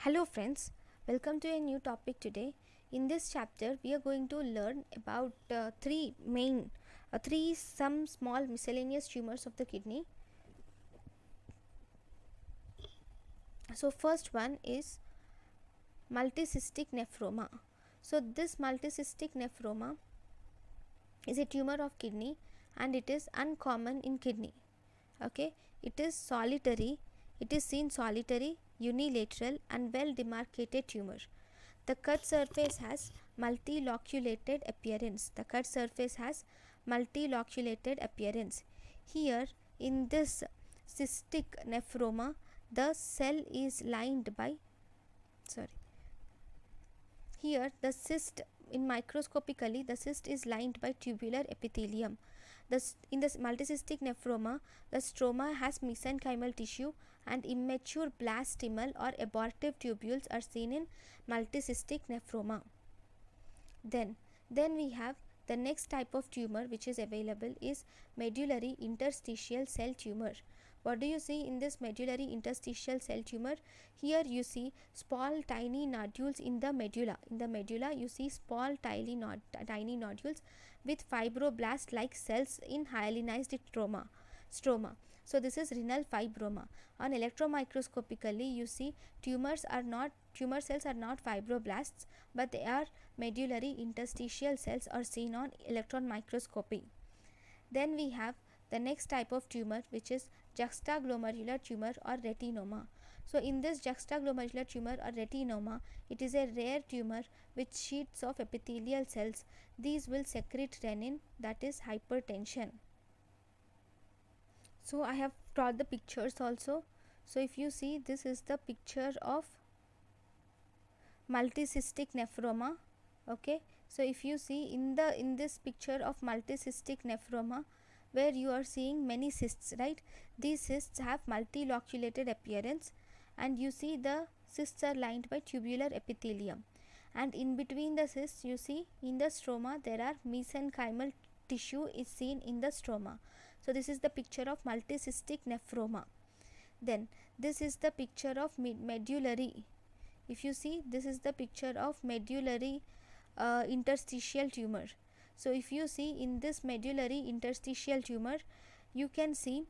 Hello friends, welcome to a new topic today. In this chapter, we are going to learn about three some small miscellaneous tumors of the kidney. So first one is multicystic nephroma. So this multicystic nephroma is a tumor of kidney and it is uncommon in kidney. Okay, it is solitary. It is seen solitary, unilateral and well demarcated tumor. The cut surface has multiloculated appearance. Here in this cystic nephroma, the cell is lined by here the cyst in microscopically the cyst is lined by tubular epithelium. In this multicystic nephroma, the stroma has mesenchymal tissue and immature blastemal or abortive tubules are seen in multicystic nephroma. Then we have the next type of tumor which is available is medullary interstitial cell tumor. What do you see in this medullary interstitial cell tumor? Here you see small tiny nodules in the medulla. In the medulla you see small tiny nodules with fibroblast like cells in hyalinized stroma. So this is renal fibroma. On electron microscopically you see tumor cells are not fibroblasts, but they are medullary interstitial cells are seen on electron microscopy. Then we have the next type of tumor which is juxtaglomerular tumor or retinoma. So in this juxtaglomerular tumor or retinoma, it is a rare tumor with sheets of epithelial cells. These will secrete renin, that is hypertension. So I have brought the pictures also. So if you see, this is the picture of multicystic nephroma. Okay, so if you see in this picture of multicystic nephroma, where you are seeing many cysts, right? These cysts have multiloculated appearance and you see the cysts are lined by tubular epithelium, and in between the cysts you see in the stroma there are mesenchymal tissue is seen in the stroma. So this is the picture of multicystic nephroma. Then this is the picture of medullary. If you see, this is the picture of medullary interstitial tumor. So if you see in this medullary interstitial tumor, you can see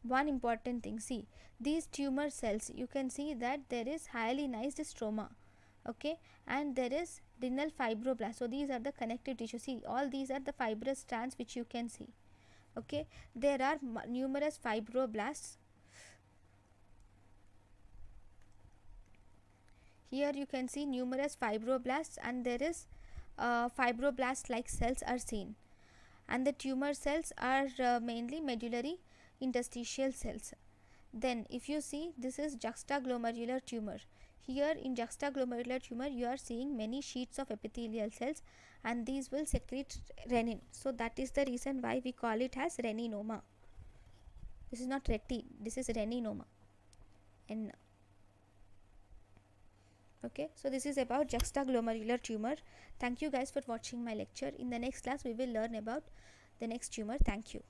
one important thing. See, these tumor cells, you can see that there is hyalinized stroma, okay, and there is renal fibroblast. So these are the connective tissue. See, all these are the fibrous strands which you can see. Okay, there are numerous fibroblasts. Here you can see numerous fibroblasts and there is fibroblast like cells are seen, and the tumor cells are mainly medullary interstitial cells. Then if you see, this is juxtaglomerular tumor. Here in juxtaglomerular tumor you are seeing many sheets of epithelial cells and these will secrete renin. So that is the reason why we call it as reninoma. This is not reti, this is reninoma. And okay, so this is about juxtaglomerular tumor. Thank you guys for watching my lecture. In the next class we will learn about the next tumor. Thank you.